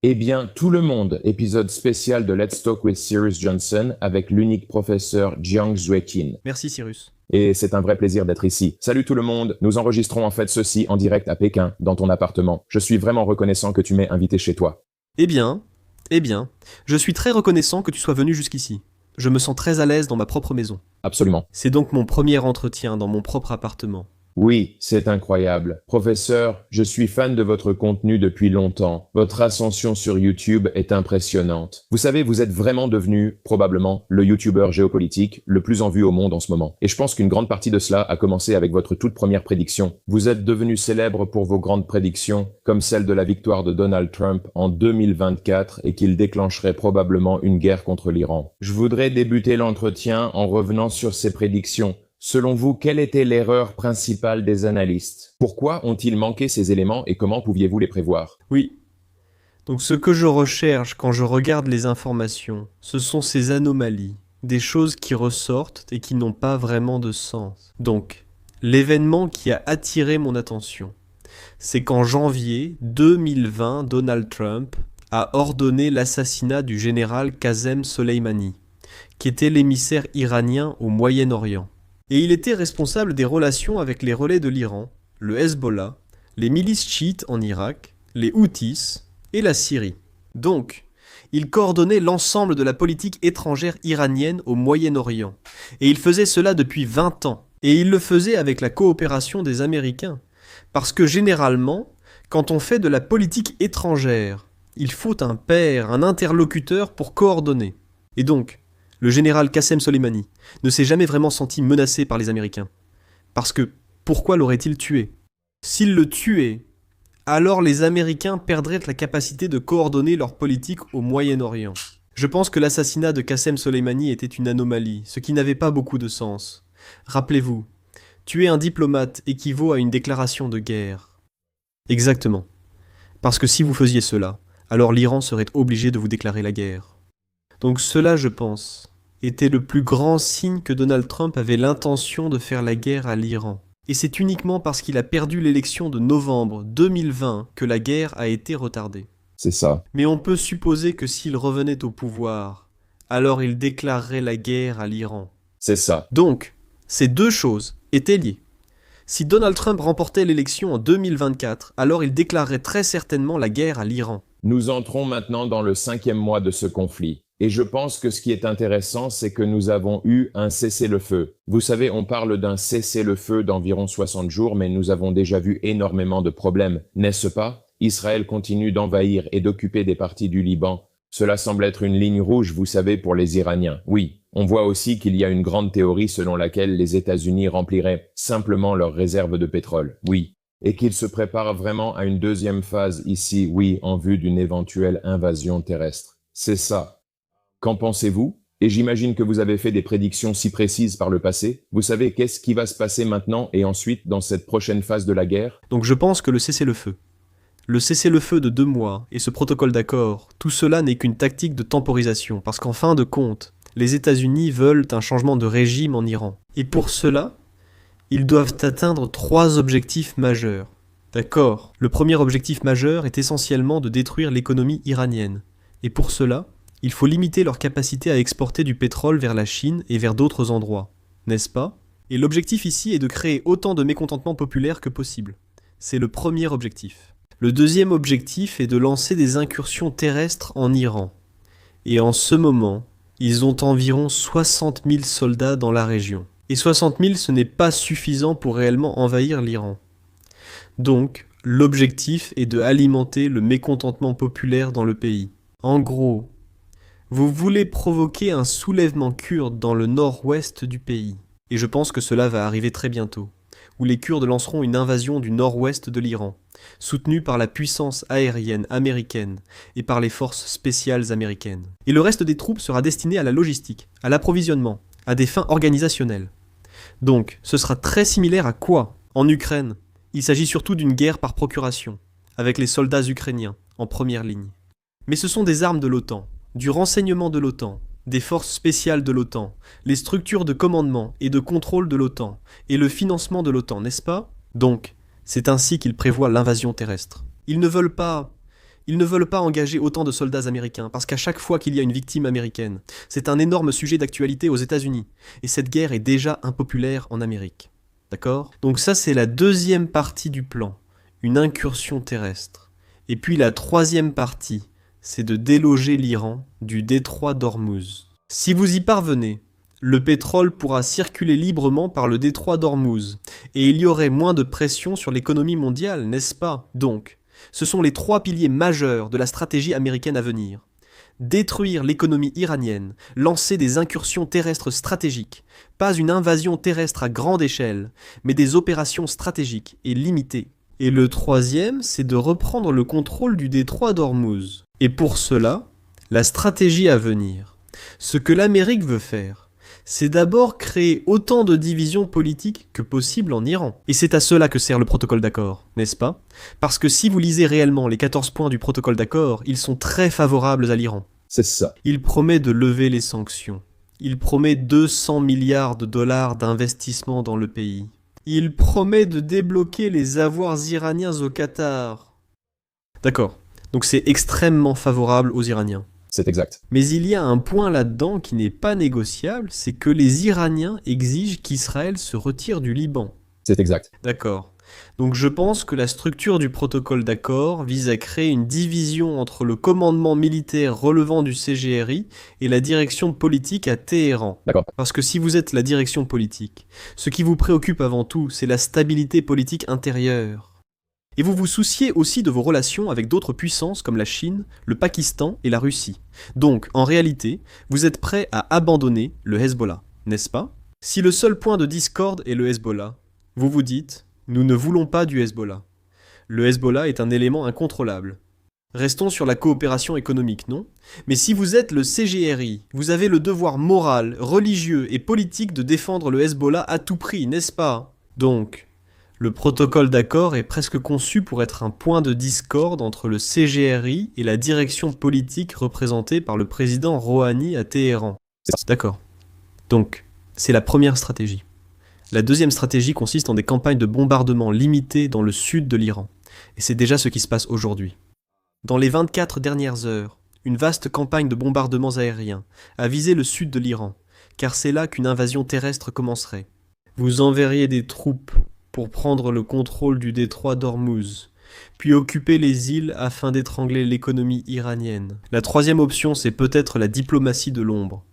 Eh bien, tout le monde, épisode spécial de Let's Talk with Cyrus Johnson avec l'unique professeur Jiang Zueqin. Merci Cyrus. Et c'est un vrai plaisir d'être ici. Salut tout le monde, nous enregistrons en fait ceci en direct à Pékin, dans ton appartement. Je suis vraiment reconnaissant que tu m'aies invité chez toi. Eh bien, je suis très reconnaissant que tu sois venu jusqu'ici. Je me sens très à l'aise dans ma propre maison. Absolument. C'est donc mon premier entretien dans mon propre appartement. Oui, c'est incroyable. Professeur, je suis fan de votre contenu depuis longtemps. Votre ascension sur YouTube est impressionnante. Vous savez, vous êtes vraiment devenu, probablement, le YouTuber géopolitique le plus en vue au monde en ce moment. Et je pense qu'une grande partie de cela a commencé avec votre toute première prédiction. Vous êtes devenu célèbre pour vos grandes prédictions, comme celle de la victoire de Donald Trump en 2024 et qu'il déclencherait probablement une guerre contre l'Iran. Je voudrais débuter l'entretien en revenant sur ces prédictions. Selon vous, quelle était l'erreur principale des analystes? Pourquoi ont-ils manqué ces éléments et comment pouviez-vous les prévoir? Oui. Donc ce que je recherche quand je regarde les informations, ce sont ces anomalies, des choses qui ressortent et qui n'ont pas vraiment de sens. Donc, l'événement qui a attiré mon attention, c'est qu'en janvier 2020, Donald Trump a ordonné l'assassinat du général Qasem Soleimani, qui était l'émissaire iranien au Moyen-Orient. Et il était responsable des relations avec les relais de l'Iran, le Hezbollah, les milices chiites en Irak, les Houthis et la Syrie. Donc, il coordonnait l'ensemble de la politique étrangère iranienne au Moyen-Orient. Et il faisait cela depuis 20 ans. Et il le faisait avec la coopération des Américains. Parce que généralement, quand on fait de la politique étrangère, il faut un père, un interlocuteur pour coordonner. Et donc, le général Qasem Soleimani ne s'est jamais vraiment senti menacé par les Américains. Parce que, pourquoi l'aurait-il tué? S'il le tuait, alors les Américains perdraient la capacité de coordonner leur politique au Moyen-Orient. Je pense que l'assassinat de Qasem Soleimani était une anomalie, ce qui n'avait pas beaucoup de sens. Rappelez-vous, tuer un diplomate équivaut à une déclaration de guerre. Exactement. Parce que si vous faisiez cela, alors l'Iran serait obligé de vous déclarer la guerre. Donc cela, je pense, était le plus grand signe que Donald Trump avait l'intention de faire la guerre à l'Iran. Et c'est uniquement parce qu'il a perdu l'élection de novembre 2020 que la guerre a été retardée. C'est ça. Mais on peut supposer que s'il revenait au pouvoir, alors il déclarerait la guerre à l'Iran. C'est ça. Donc, ces deux choses étaient liées. Si Donald Trump remportait l'élection en 2024, alors il déclarerait très certainement la guerre à l'Iran. Nous entrons maintenant dans le 5e mois de ce conflit. Et je pense que ce qui est intéressant, c'est que nous avons eu un cessez-le-feu. Vous savez, on parle d'un cessez-le-feu d'environ 60 jours, mais nous avons déjà vu énormément de problèmes, n'est-ce pas? Israël continue d'envahir et d'occuper des parties du Liban. Cela semble être une ligne rouge, vous savez, pour les Iraniens. Oui, on voit aussi qu'il y a une grande théorie selon laquelle les États-Unis rempliraient simplement leurs réserves de pétrole. Oui. Et qu'ils se préparent vraiment à une deuxième phase ici, oui, en vue d'une éventuelle invasion terrestre. C'est ça. Qu'en pensez-vous? Et j'imagine que vous avez fait des prédictions si précises par le passé. Vous savez qu'est-ce qui va se passer maintenant et ensuite dans cette prochaine phase de la guerre? Donc je pense que le cessez-le-feu de 2 mois et ce protocole d'accord, tout cela n'est qu'une tactique de temporisation, parce qu'en fin de compte, les États-Unis veulent un changement de régime en Iran. Et pour cela, ils doivent atteindre 3 objectifs majeurs. D'accord? Le premier objectif majeur est essentiellement de détruire l'économie iranienne. Et pour cela, il faut limiter leur capacité à exporter du pétrole vers la Chine et vers d'autres endroits, n'est-ce pas? Et l'objectif ici est de créer autant de mécontentement populaire que possible. C'est le premier objectif. Le deuxième objectif est de lancer des incursions terrestres en Iran. Et en ce moment, ils ont environ 60 000 soldats dans la région. Et 60 000, ce n'est pas suffisant pour réellement envahir l'Iran. Donc, l'objectif est de alimenter le mécontentement populaire dans le pays. En gros, vous voulez provoquer un soulèvement kurde dans le nord-ouest du pays. Et je pense que cela va arriver très bientôt, où les Kurdes lanceront une invasion du nord-ouest de l'Iran, soutenue par la puissance aérienne américaine et par les forces spéciales américaines. Et le reste des troupes sera destiné à la logistique, à l'approvisionnement, à des fins organisationnelles. Donc, ce sera très similaire à quoi? En Ukraine, il s'agit surtout d'une guerre par procuration, avec les soldats ukrainiens en première ligne. Mais ce sont des armes de l'OTAN, du renseignement de l'OTAN, des forces spéciales de l'OTAN, les structures de commandement et de contrôle de l'OTAN, et le financement de l'OTAN, n'est-ce pas? Donc, c'est ainsi qu'ils prévoient l'invasion terrestre. Ils ne veulent pas Ils ne veulent pas engager autant de soldats américains, parce qu'à chaque fois qu'il y a une victime américaine, c'est un énorme sujet d'actualité aux États-Unis, et cette guerre est déjà impopulaire en Amérique. D'accord ? Donc ça, c'est la deuxième partie du plan, une incursion terrestre. Et puis la troisième partie, c'est de déloger l'Iran du détroit d'Ormuz. Si vous y parvenez, le pétrole pourra circuler librement par le détroit d'Ormuz, et il y aurait moins de pression sur l'économie mondiale, n'est-ce pas ? Donc, ce sont les trois piliers majeurs de la stratégie américaine à venir. Détruire l'économie iranienne, lancer des incursions terrestres stratégiques, pas une invasion terrestre à grande échelle, mais des opérations stratégiques et limitées. Et le troisième, c'est de reprendre le contrôle du détroit d'Ormuz. Et pour cela, la stratégie à venir, ce que l'Amérique veut faire, c'est d'abord créer autant de divisions politiques que possible en Iran. Et c'est à cela que sert le protocole d'accord, n'est-ce pas ? Parce que si vous lisez réellement les 14 points du protocole d'accord, ils sont très favorables à l'Iran. C'est ça. Il promet de lever les sanctions. Il promet 200 milliards de dollars d'investissement dans le pays. Il promet de débloquer les avoirs iraniens au Qatar. D'accord, donc c'est extrêmement favorable aux Iraniens. C'est exact. Mais il y a un point là-dedans qui n'est pas négociable, c'est que les Iraniens exigent qu'Israël se retire du Liban. C'est exact. D'accord. Donc je pense que la structure du protocole d'accord vise à créer une division entre le commandement militaire relevant du CGRI et la direction politique à Téhéran. D'accord. Parce que si vous êtes la direction politique, ce qui vous préoccupe avant tout, c'est la stabilité politique intérieure. Et vous vous souciez aussi de vos relations avec d'autres puissances comme la Chine, le Pakistan et la Russie. Donc, en réalité, vous êtes prêt à abandonner le Hezbollah, n'est-ce pas ? Si le seul point de discorde est le Hezbollah, vous vous dites « Nous ne voulons pas du Hezbollah ». Le Hezbollah est un élément incontrôlable. Restons sur la coopération économique, non ? Mais si vous êtes le CGRI, vous avez le devoir moral, religieux et politique de défendre le Hezbollah à tout prix, n'est-ce pas ? Donc, le protocole d'accord est presque conçu pour être un point de discorde entre le CGRI et la direction politique représentée par le président Rouhani à Téhéran. D'accord. Donc, c'est la première stratégie. La deuxième stratégie consiste en des campagnes de bombardement limitées dans le sud de l'Iran. Et c'est déjà ce qui se passe aujourd'hui. Dans les 24 dernières heures, une vaste campagne de bombardements aériens a visé le sud de l'Iran, car c'est là qu'une invasion terrestre commencerait. Vous enverriez des troupes pour prendre le contrôle du détroit d'Ormuz, puis occuper les îles afin d'étrangler l'économie iranienne. La troisième option, c'est peut-être la diplomatie de l'ombre,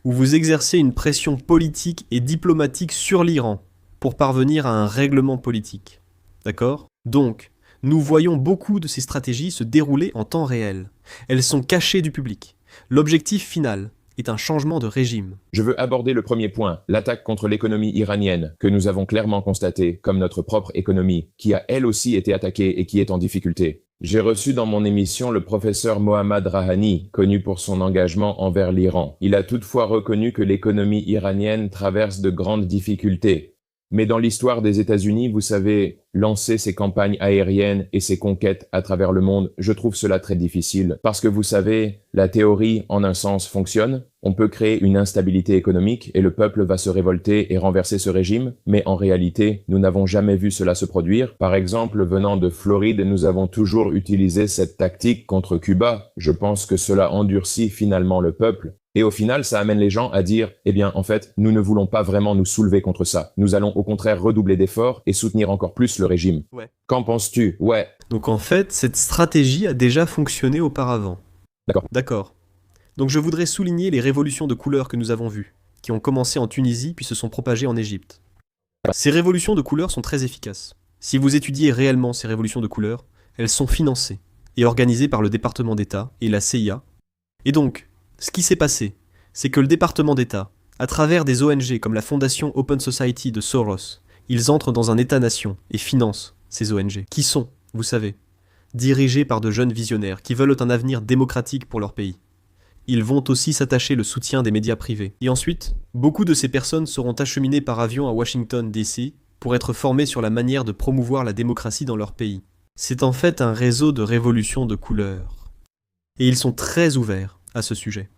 où vous exercez une pression politique et diplomatique sur l'Iran pour parvenir à un règlement politique. D'accord ? Donc, nous voyons beaucoup de ces stratégies se dérouler en temps réel. Elles sont cachées du public. L'objectif final est un changement de régime. Je veux aborder le premier point, l'attaque contre l'économie iranienne, que nous avons clairement constaté, comme notre propre économie, qui a elle aussi été attaquée et qui est en difficulté. J'ai reçu dans mon émission le professeur Mohammad Rahani, connu pour son engagement envers l'Iran. Il a toutefois reconnu que l'économie iranienne traverse de grandes difficultés. Mais dans l'histoire des États-Unis, vous savez, lancer ses campagnes aériennes et ses conquêtes à travers le monde, je trouve cela très difficile. Parce que vous savez, la théorie, en un sens, fonctionne. On peut créer une instabilité économique et le peuple va se révolter et renverser ce régime. Mais en réalité, nous n'avons jamais vu cela se produire. Par exemple, venant de Floride, nous avons toujours utilisé cette tactique contre Cuba. Je pense que cela endurcit finalement le peuple. Et au final, ça amène les gens à dire, eh bien, en fait, nous ne voulons pas vraiment nous soulever contre ça. Nous allons au contraire redoubler d'efforts et soutenir encore plus le régime. Ouais. Qu'en penses-tu ? Ouais. Donc en fait, cette stratégie a déjà fonctionné auparavant. D'accord. Donc je voudrais souligner les révolutions de couleurs que nous avons vues, qui ont commencé en Tunisie puis se sont propagées en Égypte. Ces révolutions de couleurs sont très efficaces. Si vous étudiez réellement ces révolutions de couleurs, elles sont financées et organisées par le département d'État et la CIA. Et donc, ce qui s'est passé, c'est que le département d'État, à travers des ONG comme la fondation Open Society de Soros, ils entrent dans un État-nation et financent ces ONG, qui sont, vous savez, dirigés par de jeunes visionnaires qui veulent un avenir démocratique pour leur pays. Ils vont aussi s'attacher le soutien des médias privés. Et ensuite, beaucoup de ces personnes seront acheminées par avion à Washington, D.C. pour être formées sur la manière de promouvoir la démocratie dans leur pays. C'est en fait un réseau de révolutions de couleurs. Et ils sont très ouverts à ce sujet.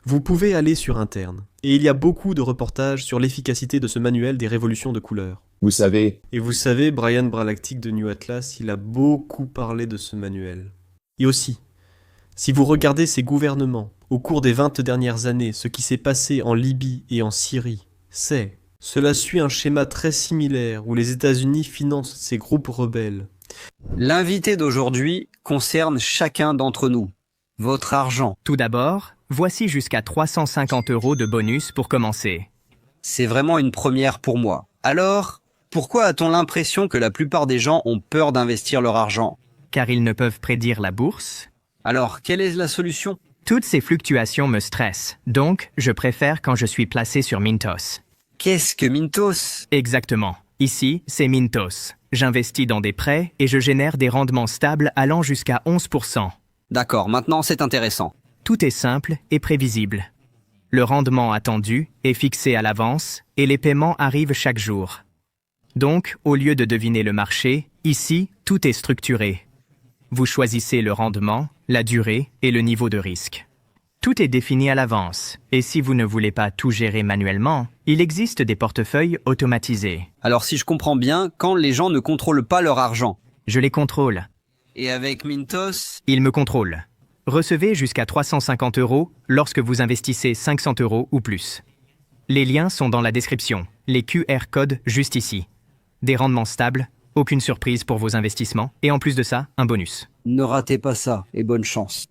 Vous pouvez aller sur Interne, et il y a beaucoup de reportages sur l'efficacité de ce manuel des révolutions de couleurs. Vous savez... Et vous savez, Brian Bralactic de New Atlas, il a beaucoup parlé de ce manuel. Et aussi, si vous regardez ces gouvernements, au cours des 20 dernières années, ce qui s'est passé en Libye et en Syrie, cela suit un schéma très similaire où les États-Unis financent ces groupes rebelles. L'invité d'aujourd'hui concerne chacun d'entre nous. Votre argent. Tout d'abord, voici jusqu'à 350 € de bonus pour commencer. C'est vraiment une première pour moi. Alors, pourquoi a-t-on l'impression que la plupart des gens ont peur d'investir leur argent? Car ils ne peuvent prédire la bourse. Alors, quelle est la solution? Toutes ces fluctuations me stressent, donc je préfère quand je suis placé sur Mintos. Qu'est-ce que Mintos? Exactement. Ici, c'est Mintos. J'investis dans des prêts et je génère des rendements stables allant jusqu'à 11%. D'accord, maintenant c'est intéressant. Tout est simple et prévisible. Le rendement attendu est fixé à l'avance et les paiements arrivent chaque jour. Donc, au lieu de deviner le marché, ici, tout est structuré. Vous choisissez le rendement, la durée et le niveau de risque. Tout est défini à l'avance, et si vous ne voulez pas tout gérer manuellement, il existe des portefeuilles automatisés. Alors si je comprends bien, quand les gens ne contrôlent pas leur argent. Je les contrôle. Et avec Mintos? Ils me contrôlent. Recevez jusqu'à 350 € lorsque vous investissez 500 € ou plus. Les liens sont dans la description, les QR codes juste ici. Des rendements stables, aucune surprise pour vos investissements, et en plus de ça, un bonus. Ne ratez pas ça, et bonne chance.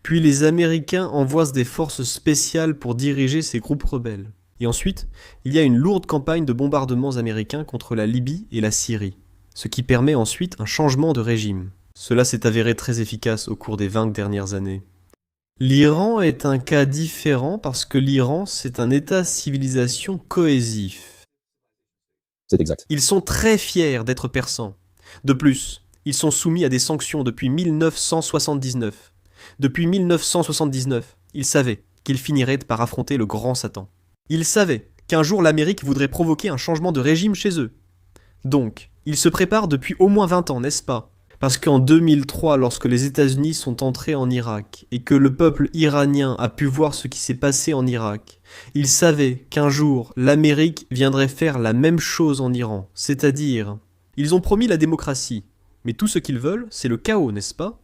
Puis les Américains envoient des forces spéciales pour diriger ces groupes rebelles. Et ensuite, il y a une lourde campagne de bombardements américains contre la Libye et la Syrie, ce qui permet ensuite un changement de régime. Cela s'est avéré très efficace au cours des 20 dernières années. L'Iran est un cas différent parce que l'Iran, c'est un état-civilisation cohésif. C'est exact. Ils sont très fiers d'être persans. De plus, ils sont soumis à des sanctions depuis 1979. Depuis 1979, ils savaient qu'ils finiraient par affronter le grand Satan. Ils savaient qu'un jour l'Amérique voudrait provoquer un changement de régime chez eux. Donc, ils se préparent depuis au moins 20 ans, n'est-ce pas? Parce qu'en 2003, lorsque les États-Unis sont entrés en Irak et que le peuple iranien a pu voir ce qui s'est passé en Irak, ils savaient qu'un jour l'Amérique viendrait faire la même chose en Iran, c'est-à-dire, ils ont promis la démocratie, mais tout ce qu'ils veulent, c'est le chaos, n'est-ce pas?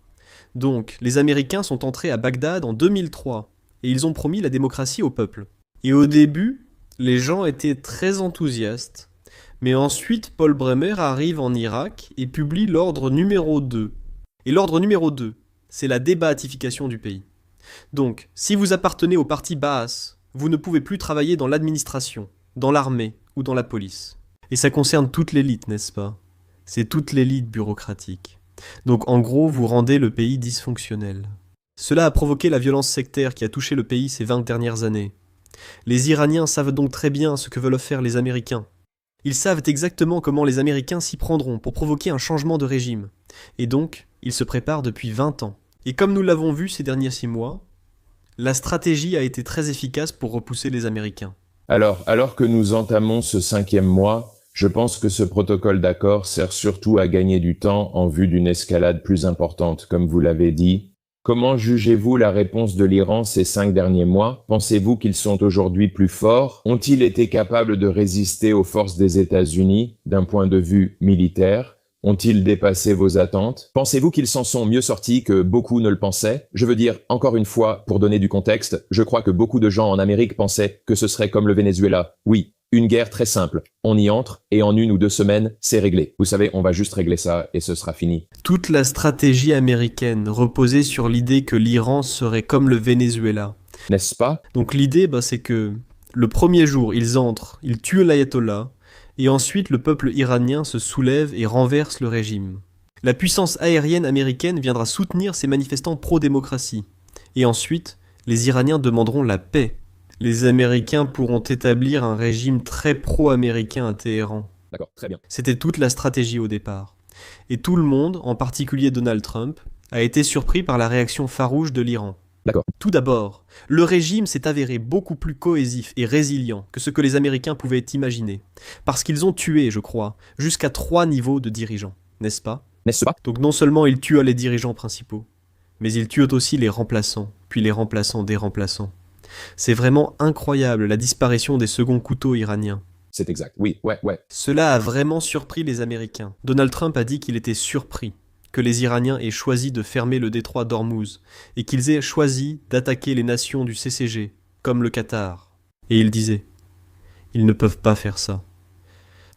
Donc, les Américains sont entrés à Bagdad en 2003 et ils ont promis la démocratie au peuple. Et au début, les gens étaient très enthousiastes. Mais ensuite, Paul Bremer arrive en Irak et publie l'ordre numéro 2. Et l'ordre numéro 2, c'est la déba'athification du pays. Donc, si vous appartenez au parti Baas, vous ne pouvez plus travailler dans l'administration, dans l'armée ou dans la police. Et ça concerne toute l'élite, n'est-ce pas? C'est toute l'élite bureaucratique. Donc en gros, vous rendez le pays dysfonctionnel. Cela a provoqué la violence sectaire qui a touché le pays ces 20 dernières années. Les Iraniens savent donc très bien ce que veulent faire les Américains. Ils savent exactement comment les Américains s'y prendront pour provoquer un changement de régime. Et donc, ils se préparent depuis 20 ans. Et comme nous l'avons vu ces derniers 6 mois, la stratégie a été très efficace pour repousser les Américains. Alors que nous entamons ce 5e mois, je pense que ce protocole d'accord sert surtout à gagner du temps en vue d'une escalade plus importante, comme vous l'avez dit. Comment jugez-vous la réponse de l'Iran ces 5 derniers mois? Pensez-vous qu'ils sont aujourd'hui plus forts? Ont-ils été capables de résister aux forces des États-Unis d'un point de vue militaire? Ont-ils dépassé vos attentes? Pensez-vous qu'ils s'en sont mieux sortis que beaucoup ne le pensaient? Je veux dire, encore une fois, pour donner du contexte, je crois que beaucoup de gens en Amérique pensaient que ce serait comme le Venezuela. Oui, une guerre très simple. On y entre et en 1 ou 2 semaines, c'est réglé. Vous savez, on va juste régler ça et ce sera fini. Toute la stratégie américaine reposait sur l'idée que l'Iran serait comme le Venezuela. N'est-ce pas? Donc l'idée, c'est que le premier jour, ils entrent, ils tuent l'ayatollah, et ensuite le peuple iranien se soulève et renverse le régime. La puissance aérienne américaine viendra soutenir ces manifestants pro-démocratie. Et ensuite, les Iraniens demanderont la paix. Les Américains pourront établir un régime très pro-américain à Téhéran. D'accord, très bien. C'était toute la stratégie au départ. Et tout le monde, en particulier Donald Trump, a été surpris par la réaction farouche de l'Iran. D'accord. Tout d'abord, le régime s'est avéré beaucoup plus cohésif et résilient que ce que les Américains pouvaient imaginer. Parce qu'ils ont tué, je crois, jusqu'à 3 niveaux de dirigeants, n'est-ce pas? N'est-ce pas? Donc non seulement ils tuent les dirigeants principaux, mais ils tuent aussi les remplaçants, puis les remplaçants des remplaçants. C'est vraiment incroyable la disparition des seconds couteaux iraniens. C'est exact, oui, ouais. Cela a vraiment surpris les Américains. Donald Trump a dit qu'il était surpris. que les Iraniens aient choisi de fermer le détroit d'Ormuz et qu'ils aient choisi d'attaquer les nations du CCG, comme le Qatar. Et il disait, ils ne peuvent pas faire ça.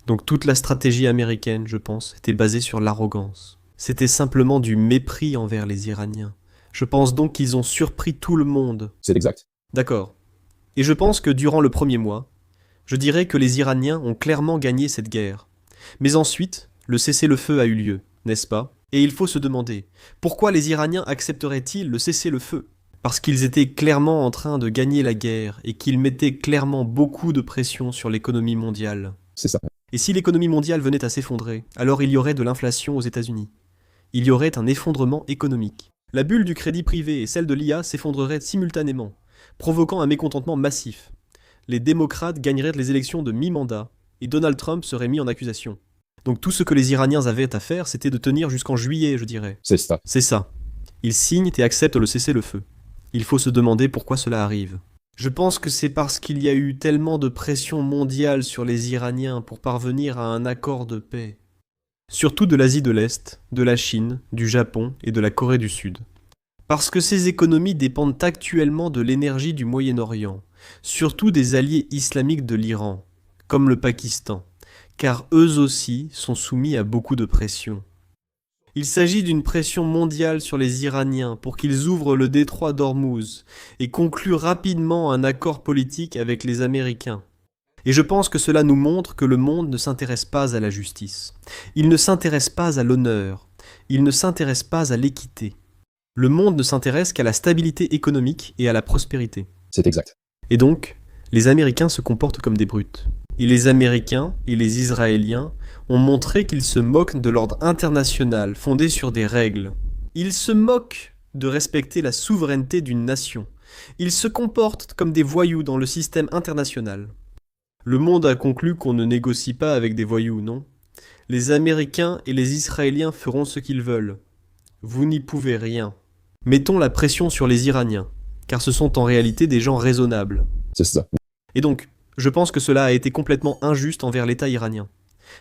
Donc toute la stratégie américaine, je pense, était basée sur l'arrogance. C'était simplement du mépris envers les Iraniens. Je pense donc qu'ils ont surpris tout le monde. C'est exact. D'accord. Et je pense que durant le premier mois, je dirais que les Iraniens ont clairement gagné cette guerre. Mais ensuite, le cessez-le-feu a eu lieu, n'est-ce pas? Et il faut se demander, pourquoi les Iraniens accepteraient-ils le cessez-le-feu? Parce qu'ils étaient clairement en train de gagner la guerre et qu'ils mettaient clairement beaucoup de pression sur l'économie mondiale. C'est ça. Et si l'économie mondiale venait à s'effondrer, alors il y aurait de l'inflation aux États-Unis. Il y aurait un effondrement économique. La bulle du crédit privé et celle de l'IA s'effondreraient simultanément, provoquant un mécontentement massif. Les démocrates gagneraient les élections de mi-mandat et Donald Trump serait mis en accusation. Donc tout ce que les Iraniens avaient à faire, c'était de tenir jusqu'en juillet, je dirais. C'est ça. C'est ça. Ils signent et acceptent le cessez-le-feu. Il faut se demander pourquoi cela arrive. Je pense que c'est parce qu'il y a eu tellement de pression mondiale sur les Iraniens pour parvenir à un accord de paix. Surtout de l'Asie de l'Est, de la Chine, du Japon et de la Corée du Sud. Parce que ces économies dépendent actuellement de l'énergie du Moyen-Orient, surtout des alliés islamiques de l'Iran, comme le Pakistan, car eux aussi sont soumis à beaucoup de pression. Il s'agit d'une pression mondiale sur les Iraniens pour qu'ils ouvrent le détroit d'Ormuz et concluent rapidement un accord politique avec les Américains. Et je pense que cela nous montre que le monde ne s'intéresse pas à la justice. Il ne s'intéresse pas à l'honneur. Il ne s'intéresse pas à l'équité. Le monde ne s'intéresse qu'à la stabilité économique et à la prospérité. C'est exact. Et donc, les Américains se comportent comme des brutes. Et les Américains et les Israéliens ont montré qu'ils se moquent de l'ordre international fondé sur des règles. Ils se moquent de respecter la souveraineté d'une nation. Ils se comportent comme des voyous dans le système international. Le monde a conclu qu'on ne négocie pas avec des voyous, non? Les Américains et les Israéliens feront ce qu'ils veulent. Vous n'y pouvez rien. Mettons la pression sur les Iraniens, car ce sont en réalité des gens raisonnables. C'est ça. Et donc, je pense que cela a été complètement injuste envers l'État iranien.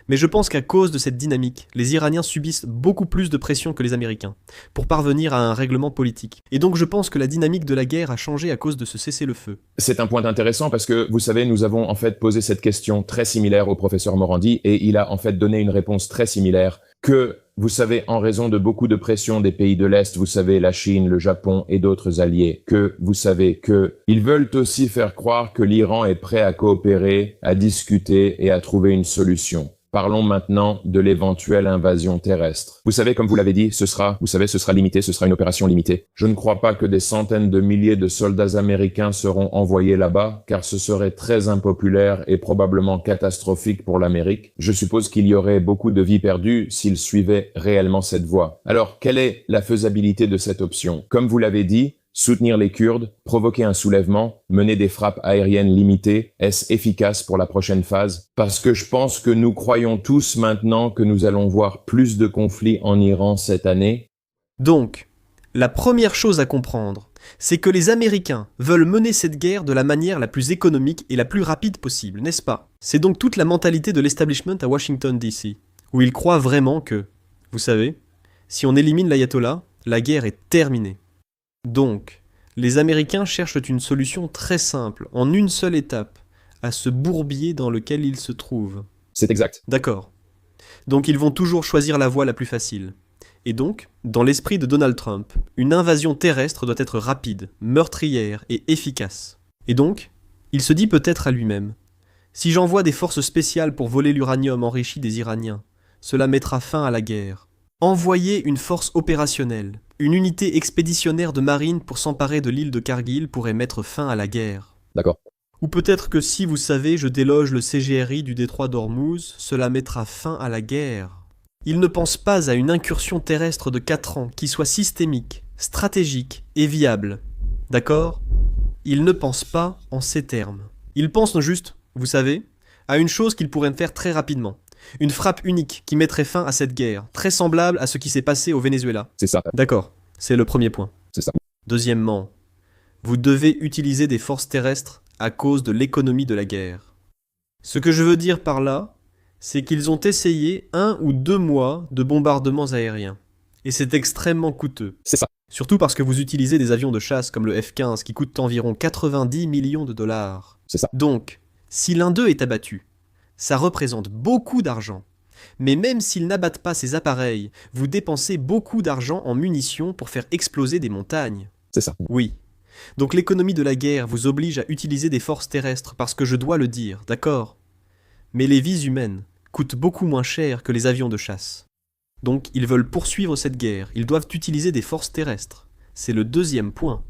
Mais je pense qu'à cause de cette dynamique, les Iraniens subissent beaucoup plus de pression que les Américains, pour parvenir à un règlement politique. Et donc je pense que la dynamique de la guerre a changé à cause de ce cessez-le-feu. C'est un point intéressant parce que, vous savez, nous avons en fait posé cette question très similaire au professeur Morandi et il a en fait donné une réponse très similaire que, vous savez, en raison de beaucoup de pression des pays de l'Est, vous savez, la Chine, le Japon et d'autres alliés, que, vous savez, que ils veulent aussi faire croire que l'Iran est prêt à coopérer, à discuter et à trouver une solution. Parlons maintenant de l'éventuelle invasion terrestre. Vous savez, comme vous l'avez dit, ce sera limité, ce sera une opération limitée. Je ne crois pas que des centaines de milliers de soldats américains seront envoyés là-bas, car ce serait très impopulaire et probablement catastrophique pour l'Amérique. Je suppose qu'il y aurait beaucoup de vies perdues s'ils suivaient réellement cette voie. Alors, quelle est la faisabilité de cette option? Comme vous l'avez dit, soutenir les Kurdes, provoquer un soulèvement, mener des frappes aériennes limitées, est-ce efficace pour la prochaine phase? Parce que je pense que nous croyons tous maintenant que nous allons voir plus de conflits en Iran cette année. Donc, la première chose à comprendre, c'est que les Américains veulent mener cette guerre de la manière la plus économique et la plus rapide possible, n'est-ce pas? C'est donc toute la mentalité de l'establishment à Washington DC, où ils croient vraiment que, vous savez, si on élimine l'ayatollah, la guerre est terminée. Donc, les Américains cherchent une solution très simple, en une seule étape, à ce bourbier dans lequel ils se trouvent. C'est exact. D'accord. Donc ils vont toujours choisir la voie la plus facile. Et donc, dans l'esprit de Donald Trump, une invasion terrestre doit être rapide, meurtrière et efficace. Et donc, il se dit peut-être à lui-même, si j'envoie des forces spéciales pour voler l'uranium enrichi des Iraniens, cela mettra fin à la guerre. Envoyer une force opérationnelle, une unité expéditionnaire de marine pour s'emparer de l'île de Kargil pourrait mettre fin à la guerre. D'accord. Ou peut-être que si, vous savez, je déloge le CGRI du détroit d'Ormuz, cela mettra fin à la guerre. Il ne pense pas à une incursion terrestre de 4 ans qui soit systémique, stratégique et viable. D'accord? Il ne pense pas en ces termes. Il pense juste, vous savez, à une chose qu'il pourrait faire très rapidement. Une frappe unique qui mettrait fin à cette guerre, très semblable à ce qui s'est passé au Venezuela. C'est ça. D'accord, c'est le premier point. C'est ça. Deuxièmement, vous devez utiliser des forces terrestres à cause de l'économie de la guerre. Ce que je veux dire par là, c'est qu'ils ont essayé 1 ou 2 mois de bombardements aériens. Et c'est extrêmement coûteux. C'est ça. Surtout parce que vous utilisez des avions de chasse comme le F-15 qui coûtent environ 90 millions de dollars. C'est ça. Donc, si l'un d'eux est abattu, ça représente beaucoup d'argent. Mais même s'ils n'abattent pas ces appareils, vous dépensez beaucoup d'argent en munitions pour faire exploser des montagnes. C'est ça. Oui. Donc l'économie de la guerre vous oblige à utiliser des forces terrestres parce que je dois le dire, d'accord? Mais les vies humaines coûtent beaucoup moins cher que les avions de chasse. Donc ils veulent poursuivre cette guerre, ils doivent utiliser des forces terrestres. C'est le deuxième point.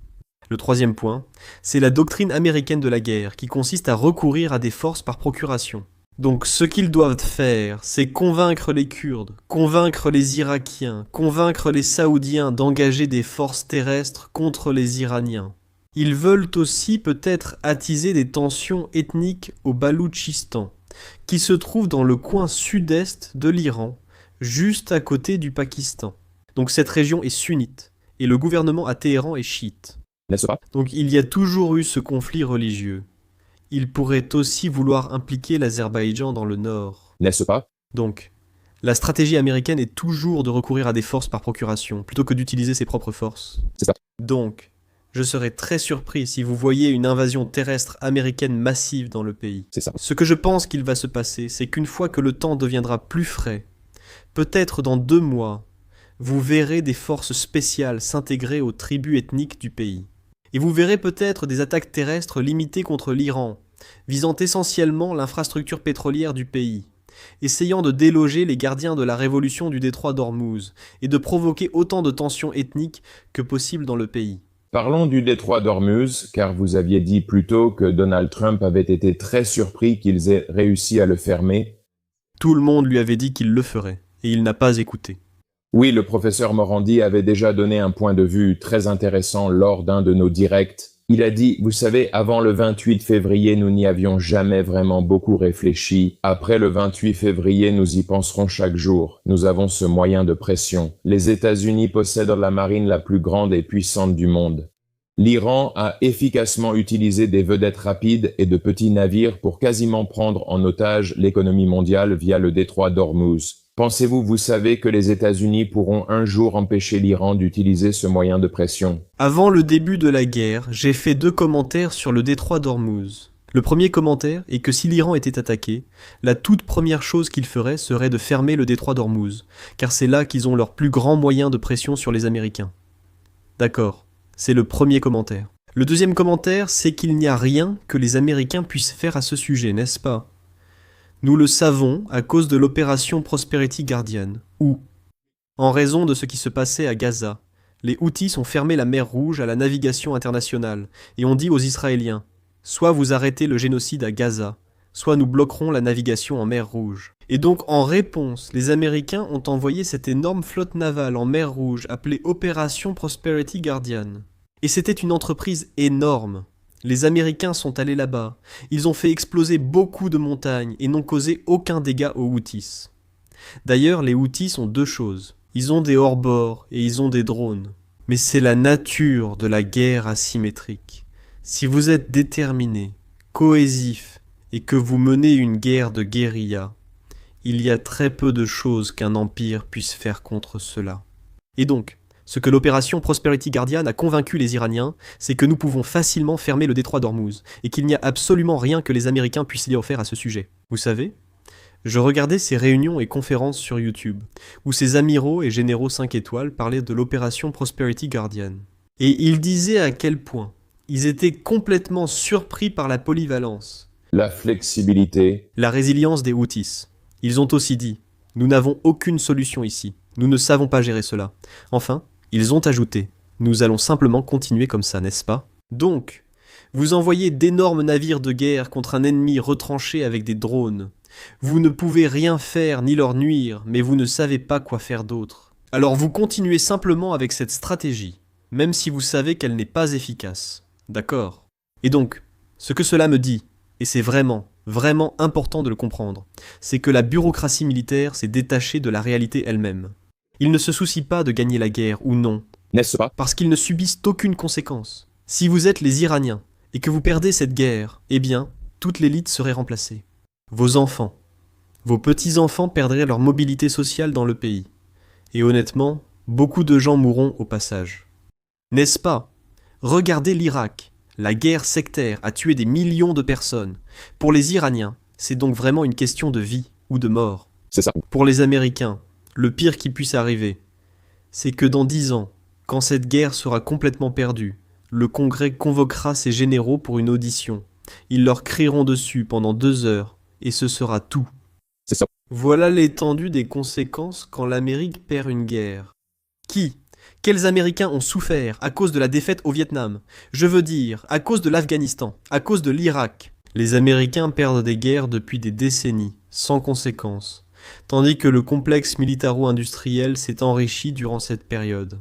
Le troisième point, c'est la doctrine américaine de la guerre qui consiste à recourir à des forces par procuration. Donc ce qu'ils doivent faire, c'est convaincre les Kurdes, convaincre les Irakiens, convaincre les Saoudiens d'engager des forces terrestres contre les Iraniens. Ils veulent aussi peut-être attiser des tensions ethniques au Baloutchistan, qui se trouve dans le coin sud-est de l'Iran, juste à côté du Pakistan. Donc cette région est sunnite, et le gouvernement à Téhéran est chiite. N'est-ce pas? Donc il y a toujours eu ce conflit religieux. Il pourrait aussi vouloir impliquer l'Azerbaïdjan dans le nord. N'est-ce pas? Donc, la stratégie américaine est toujours de recourir à des forces par procuration, plutôt que d'utiliser ses propres forces. C'est ça. Donc, je serais très surpris si vous voyez une invasion terrestre américaine massive dans le pays. C'est ça. Ce que je pense qu'il va se passer, c'est qu'une fois que le temps deviendra plus frais, peut-être dans 2 mois, vous verrez des forces spéciales s'intégrer aux tribus ethniques du pays. Et vous verrez peut-être des attaques terrestres limitées contre l'Iran, visant essentiellement l'infrastructure pétrolière du pays, essayant de déloger les gardiens de la révolution du détroit d'Ormuz et de provoquer autant de tensions ethniques que possible dans le pays. Parlons du détroit d'Ormuz, car vous aviez dit plus tôt que Donald Trump avait été très surpris qu'ils aient réussi à le fermer. Tout le monde lui avait dit qu'il le ferait, et il n'a pas écouté. Oui, le professeur Morandi avait déjà donné un point de vue très intéressant lors d'un de nos directs. Il a dit, vous savez, avant le 28 février, nous n'y avions jamais vraiment beaucoup réfléchi. Après le 28 février, nous y penserons chaque jour. Nous avons ce moyen de pression. Les États-Unis possèdent la marine la plus grande et puissante du monde. L'Iran a efficacement utilisé des vedettes rapides et de petits navires pour quasiment prendre en otage l'économie mondiale via le détroit d'Ormuz. Pensez-vous, vous savez que les États-Unis pourront un jour empêcher l'Iran d'utiliser ce moyen de pression? Avant le début de la guerre, j'ai fait 2 commentaires sur le détroit d'Ormuz. Le premier commentaire est que si l'Iran était attaqué, la toute première chose qu'il ferait serait de fermer le détroit d'Ormuz, car c'est là qu'ils ont leur plus grand moyen de pression sur les Américains. D'accord, c'est le premier commentaire. Le deuxième commentaire, c'est qu'il n'y a rien que les Américains puissent faire à ce sujet, n'est-ce pas? Nous le savons à cause de l'opération Prosperity Guardian, où, en raison de ce qui se passait à Gaza, les Houthis ont fermé la mer Rouge à la navigation internationale et ont dit aux Israéliens « Soit vous arrêtez le génocide à Gaza, soit nous bloquerons la navigation en mer Rouge. » Et donc en réponse, les Américains ont envoyé cette énorme flotte navale en mer Rouge appelée Opération Prosperity Guardian. Et c'était une entreprise énorme. Les Américains sont allés là-bas, ils ont fait exploser beaucoup de montagnes et n'ont causé aucun dégât aux Houthis. D'ailleurs, les Houthis ont 2 choses. Ils ont des hors-bords et ils ont des drones. Mais c'est la nature de la guerre asymétrique. Si vous êtes déterminé, cohésif et que vous menez une guerre de guérilla, il y a très peu de choses qu'un empire puisse faire contre cela. Et donc, ce que l'opération Prosperity Guardian a convaincu les Iraniens, c'est que nous pouvons facilement fermer le détroit d'Ormuz, et qu'il n'y a absolument rien que les Américains puissent leur faire à ce sujet. Vous savez, je regardais ces réunions et conférences sur YouTube, où ces amiraux et généraux 5 étoiles parlaient de l'opération Prosperity Guardian. Et ils disaient à quel point ils étaient complètement surpris par la polyvalence, La flexibilité. la résilience des Houthis. Ils ont aussi dit « Nous n'avons aucune solution ici, nous ne savons pas gérer cela. » Enfin, ils ont ajouté « Nous allons simplement continuer comme ça, n'est-ce pas ?» Donc, vous envoyez d'énormes navires de guerre contre un ennemi retranché avec des drones. Vous ne pouvez rien faire ni leur nuire, mais vous ne savez pas quoi faire d'autre. Alors vous continuez simplement avec cette stratégie, même si vous savez qu'elle n'est pas efficace. D'accord? Et donc, ce que cela me dit, et c'est vraiment important de le comprendre, c'est que la bureaucratie militaire s'est détachée de la réalité elle-même. Ils ne se soucient pas de gagner la guerre ou non, N'est-ce pas? parce qu'ils ne subissent aucune conséquence. Si vous êtes les Iraniens et que vous perdez cette guerre, eh bien, toute l'élite serait remplacée. Vos enfants, vos petits-enfants perdraient leur mobilité sociale dans le pays. Et honnêtement, Beaucoup de gens mourront au passage. N'est-ce pas? Regardez l'Irak. La guerre sectaire a tué des millions de personnes. Pour les Iraniens, c'est donc vraiment une question de vie ou de mort. C'est ça. Pour les Américains, le pire qui puisse arriver, c'est que dans 10 ans, quand cette guerre sera complètement perdue, le Congrès convoquera ses généraux pour une audition. Ils leur crieront dessus pendant 2 heures, et ce sera tout. C'est ça. Voilà l'étendue des conséquences quand l'Amérique perd une guerre. Qui? Quels Américains ont souffert à cause de la défaite au Vietnam? Je veux dire, à cause de l'Afghanistan, à cause de l'Irak. Les Américains perdent des guerres depuis des décennies, sans conséquences, tandis que le complexe militaro-industriel s'est enrichi durant cette période.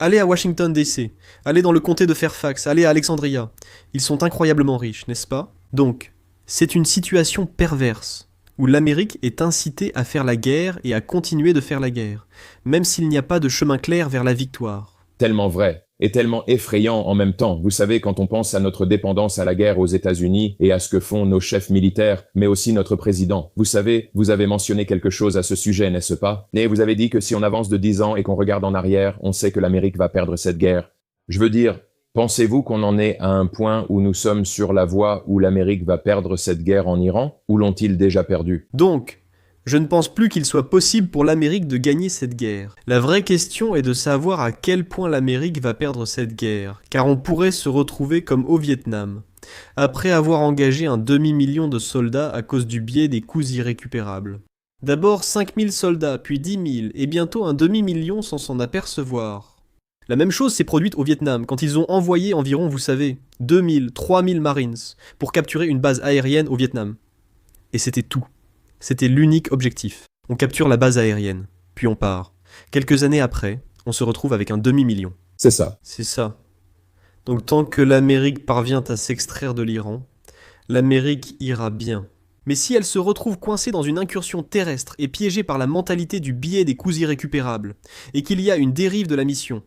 Allez à Washington DC, allez dans le comté de Fairfax, allez à Alexandria. Ils sont incroyablement riches, n'est-ce pas? Donc, c'est une situation perverse, où l'Amérique est incitée à faire la guerre et à continuer de faire la guerre, même s'il n'y a pas de chemin clair vers la victoire. Tellement vrai et tellement effrayant en même temps. Vous savez, quand on pense à notre dépendance à la guerre aux États-Unis et à ce que font nos chefs militaires, mais aussi notre président. Vous savez, vous avez mentionné quelque chose à ce sujet, n'est-ce pas? Et vous avez dit que si on avance de 10 ans et qu'on regarde en arrière, on sait que l'Amérique va perdre cette guerre. Je veux dire, pensez-vous qu'on en est à un point où nous sommes sur la voie où l'Amérique va perdre cette guerre en Iran, ou l'ont-ils déjà perdue? Donc, je ne pense plus qu'il soit possible pour l'Amérique de gagner cette guerre. La vraie question est de savoir à quel point l'Amérique va perdre cette guerre, car on pourrait se retrouver comme au Vietnam, après avoir engagé un demi-million de soldats à cause du biais des coûts irrécupérables. D'abord 5000 soldats, puis 10 000, et bientôt un demi-million sans s'en apercevoir. La même chose s'est produite au Vietnam, quand ils ont envoyé environ, vous savez, 2000, 3000 Marines, pour capturer une base aérienne au Vietnam. Et c'était tout. C'était l'unique objectif. On capture la base aérienne, puis on part. Quelques années après, on se retrouve avec un demi-million. C'est ça. C'est ça. Donc tant que l'Amérique parvient à s'extraire de l'Iran, l'Amérique ira bien. Mais si elle se retrouve coincée dans une incursion terrestre et piégée par la mentalité du biais des coûts irrécupérables, et qu'il y a une dérive de la mission,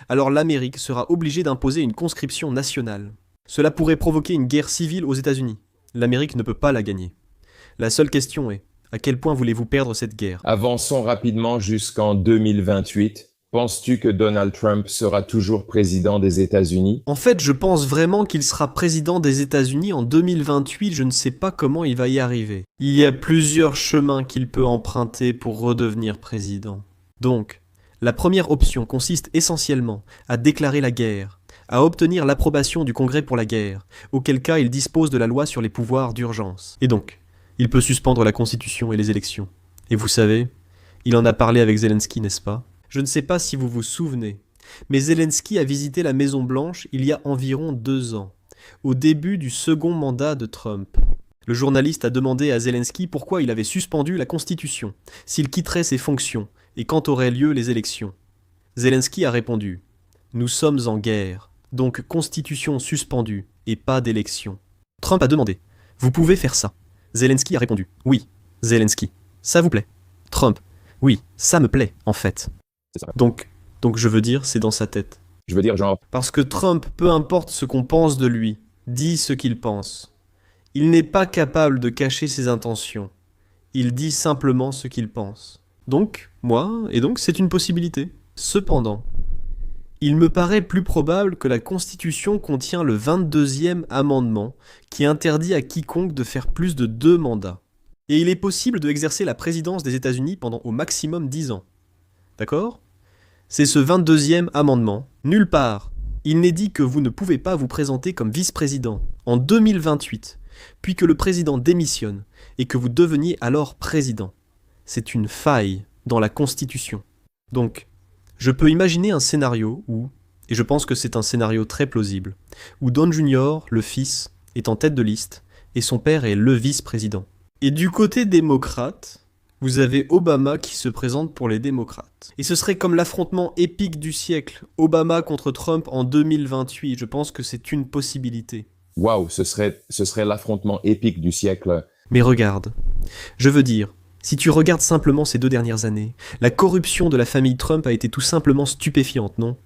alors l'Amérique sera obligée d'imposer une conscription nationale. Cela pourrait provoquer une guerre civile aux États-Unis. L'Amérique ne peut pas la gagner. La seule question est, à quel point voulez-vous perdre cette guerre? Avançons rapidement jusqu'en 2028. Penses-tu que Donald Trump sera toujours président des États-Unis? En fait, je pense vraiment qu'il sera président des États-Unis en 2028, je ne sais pas comment il va y arriver. Il y a plusieurs chemins qu'il peut emprunter pour redevenir président. Donc, la première option consiste essentiellement à déclarer la guerre, à obtenir l'approbation du Congrès pour la guerre, auquel cas il dispose de la loi sur les pouvoirs d'urgence. Et donc, il peut suspendre la Constitution et les élections. Et vous savez, il en a parlé avec Zelensky, n'est-ce pas? Je ne sais pas si vous vous souvenez, mais Zelensky a visité la Maison-Blanche il y a environ 2 ans, au début du second mandat de Trump. Le journaliste a demandé à Zelensky pourquoi il avait suspendu la Constitution, s'il quitterait ses fonctions, et quand auraient lieu les élections. Zelensky a répondu « Nous sommes en guerre, donc Constitution suspendue, et pas d'élection. » Trump a demandé « Vous pouvez faire ça ?» Zelensky a répondu « Oui, Zelensky, ça vous plaît ?» Trump « Oui, ça me plaît, en fait. » C'est ça. Donc je veux dire, c'est dans sa tête. Je veux dire, genre, Parce que Trump, peu importe ce qu'on pense de lui, dit ce qu'il pense. Il n'est pas capable de cacher ses intentions. Il dit simplement ce qu'il pense. Donc, c'est une possibilité. Cependant, il me paraît plus probable que la Constitution contient le 22e amendement qui interdit à quiconque de faire plus de 2 mandats. Et il est possible de exercer la présidence des États-Unis pendant au maximum 10 ans. D'accord ? C'est ce 22e amendement. Nulle part, il n'est dit que vous ne pouvez pas vous présenter comme vice-président en 2028, puis que le président démissionne et que vous deveniez alors président. C'est une faille dans la Constitution. Donc, je peux imaginer un scénario où, et je pense que c'est un scénario très plausible, où Don Jr., le fils, est en tête de liste et son père est le vice-président. Et du côté démocrate, vous avez Obama qui se présente pour les démocrates. Et ce serait comme l'affrontement épique du siècle, Obama contre Trump en 2028. Je pense que c'est une possibilité. waouh, ce serait l'affrontement épique du siècle. Mais regarde, je veux dire, si tu regardes simplement ces 2 dernières années, la corruption de la famille Trump a été tout simplement stupéfiante, non?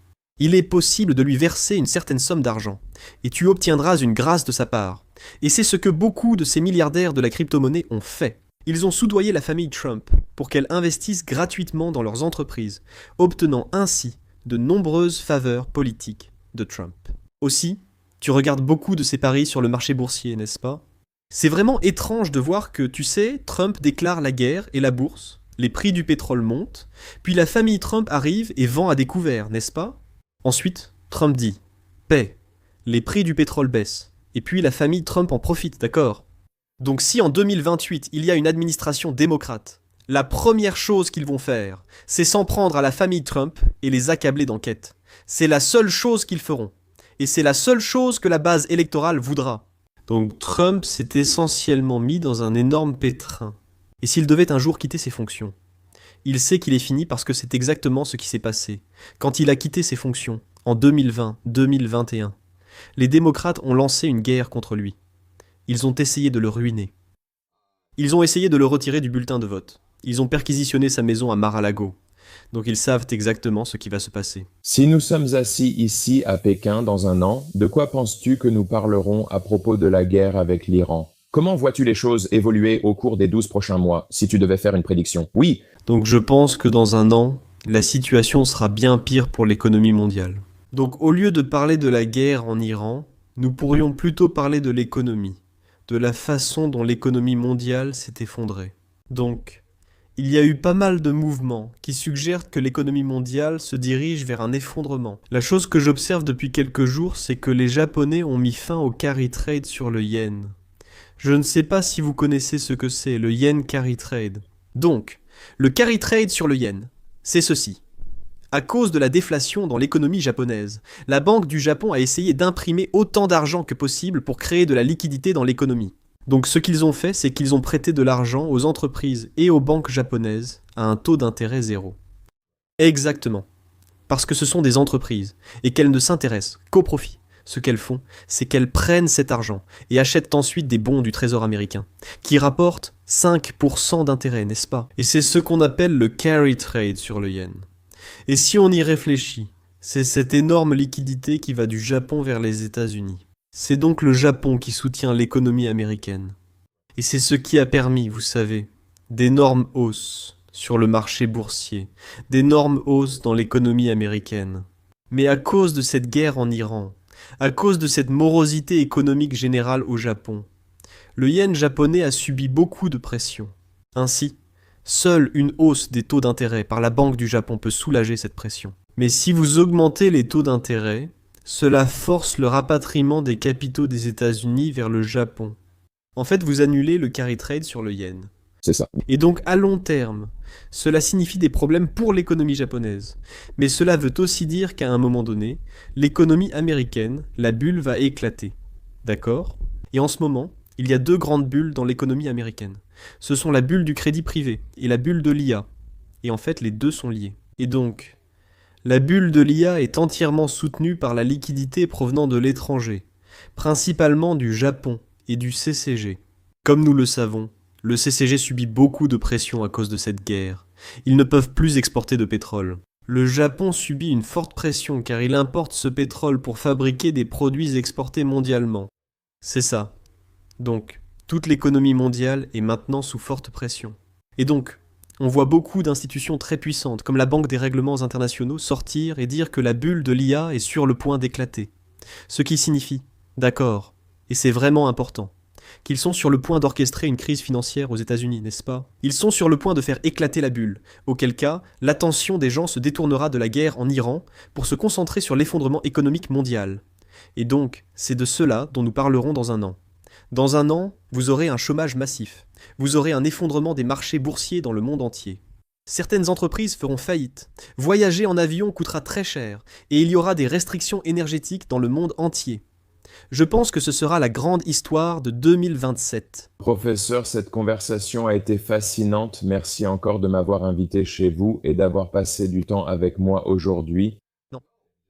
Il est possible de lui verser une certaine somme d'argent, et tu obtiendras une grâce de sa part. Et c'est ce que beaucoup de ces milliardaires de la crypto-monnaie ont fait. Ils ont soudoyé la famille Trump pour qu'elle investisse gratuitement dans leurs entreprises, obtenant ainsi de nombreuses faveurs politiques de Trump. Aussi, tu regardes beaucoup de ses paris sur le marché boursier, n'est-ce pas? C'est vraiment étrange de voir que, tu sais, Trump déclare la guerre et la bourse, les prix du pétrole montent, puis la famille Trump arrive et vend à découvert, n'est-ce pas? Ensuite, Trump dit « paix », les prix du pétrole baissent, et puis la famille Trump en profite, d'accord? Donc si en 2028, il y a une administration démocrate, la première chose qu'ils vont faire, c'est s'en prendre à la famille Trump et les accabler d'enquête. C'est la seule chose qu'ils feront. Et c'est la seule chose que la base électorale voudra. Donc Trump s'est essentiellement mis dans un énorme pétrin. Et s'il devait un jour quitter ses fonctions, il sait qu'il est fini parce que c'est exactement ce qui s'est passé. Quand il a quitté ses fonctions, en 2020-2021, les démocrates ont lancé une guerre contre lui. Ils ont essayé de le ruiner. Ils ont essayé de le retirer du bulletin de vote. Ils ont perquisitionné sa maison à Mar-a-Lago. Donc ils savent exactement ce qui va se passer. Si nous sommes assis ici à Pékin dans un an, de quoi penses-tu que nous parlerons à propos de la guerre avec l'Iran? Comment vois-tu les choses évoluer au cours des 12 prochains mois, si tu devais faire une prédiction? Oui. Donc je pense que dans un an, la situation sera bien pire pour l'économie mondiale. Donc au lieu de parler de la guerre en Iran, nous pourrions plutôt parler de l'économie, de la façon dont l'économie mondiale s'est effondrée. Donc, il y a eu pas mal de mouvements qui suggèrent que l'économie mondiale se dirige vers un effondrement. La chose que j'observe depuis quelques jours, c'est que les Japonais ont mis fin au carry trade sur le yen. Je ne sais pas si vous connaissez ce que c'est, le yen carry trade. Donc, le carry trade sur le yen, c'est ceci. À cause de la déflation dans l'économie japonaise, la Banque du Japon a essayé d'imprimer autant d'argent que possible pour créer de la liquidité dans l'économie. Donc ce qu'ils ont fait, c'est qu'ils ont prêté de l'argent aux entreprises et aux banques japonaises à un taux d'intérêt zéro. Exactement. Parce que ce sont des entreprises et qu'elles ne s'intéressent qu'au profit. Ce qu'elles font, c'est qu'elles prennent cet argent et achètent ensuite des bons du Trésor américain, qui rapportent 5% d'intérêt, n'est-ce pas? Et c'est ce qu'on appelle le carry trade sur le yen. Et si on y réfléchit, c'est cette énorme liquidité qui va du Japon vers les États-Unis. C'est donc le Japon qui soutient l'économie américaine. Et c'est ce qui a permis, vous savez, d'énormes hausses sur le marché boursier, d'énormes hausses dans l'économie américaine. Mais à cause de cette guerre en Iran, à cause de cette morosité économique générale au Japon, le yen japonais a subi beaucoup de pression. Ainsi, seule une hausse des taux d'intérêt par la Banque du Japon peut soulager cette pression. Mais si vous augmentez les taux d'intérêt, cela force le rapatriement des capitaux des États-Unis vers le Japon. En fait, vous annulez le carry trade sur le yen. C'est ça. Et donc, à long terme, cela signifie des problèmes pour l'économie japonaise. Mais cela veut aussi dire qu'à un moment donné, l'économie américaine, la bulle va éclater. D'accord? Et en ce moment, il y a deux grandes bulles dans l'économie américaine. Ce sont la bulle du crédit privé et la bulle de l'IA. Et en fait, les deux sont liés. Et donc, la bulle de l'IA est entièrement soutenue par la liquidité provenant de l'étranger, principalement du Japon et du CCG. Comme nous le savons, le CCG subit beaucoup de pression à cause de cette guerre. Ils ne peuvent plus exporter de pétrole. Le Japon subit une forte pression car il importe ce pétrole pour fabriquer des produits exportés mondialement. C'est ça. Donc, toute l'économie mondiale est maintenant sous forte pression. Et donc, on voit beaucoup d'institutions très puissantes, comme la Banque des règlements internationaux, sortir et dire que la bulle de l'IA est sur le point d'éclater. Ce qui signifie, d'accord, et c'est vraiment important, qu'ils sont sur le point d'orchestrer une crise financière aux États-Unis, n'est-ce pas? Ils sont sur le point de faire éclater la bulle, auquel cas, l'attention des gens se détournera de la guerre en Iran pour se concentrer sur l'effondrement économique mondial. Et donc, c'est de cela dont nous parlerons dans un an. Dans un an, vous aurez un chômage massif. Vous aurez un effondrement des marchés boursiers dans le monde entier. Certaines entreprises feront faillite. Voyager en avion coûtera très cher. Et il y aura des restrictions énergétiques dans le monde entier. Je pense que ce sera la grande histoire de 2027. Professeur, cette conversation a été fascinante. Merci encore de m'avoir invité chez vous et d'avoir passé du temps avec moi aujourd'hui.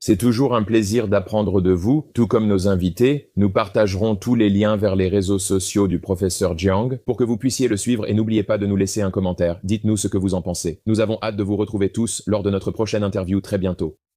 C'est toujours un plaisir d'apprendre de vous, tout comme nos invités. Nous partagerons tous les liens vers les réseaux sociaux du professeur Jiang pour que vous puissiez le suivre et n'oubliez pas de nous laisser un commentaire. Dites-nous ce que vous en pensez. Nous avons hâte de vous retrouver tous lors de notre prochaine interview très bientôt.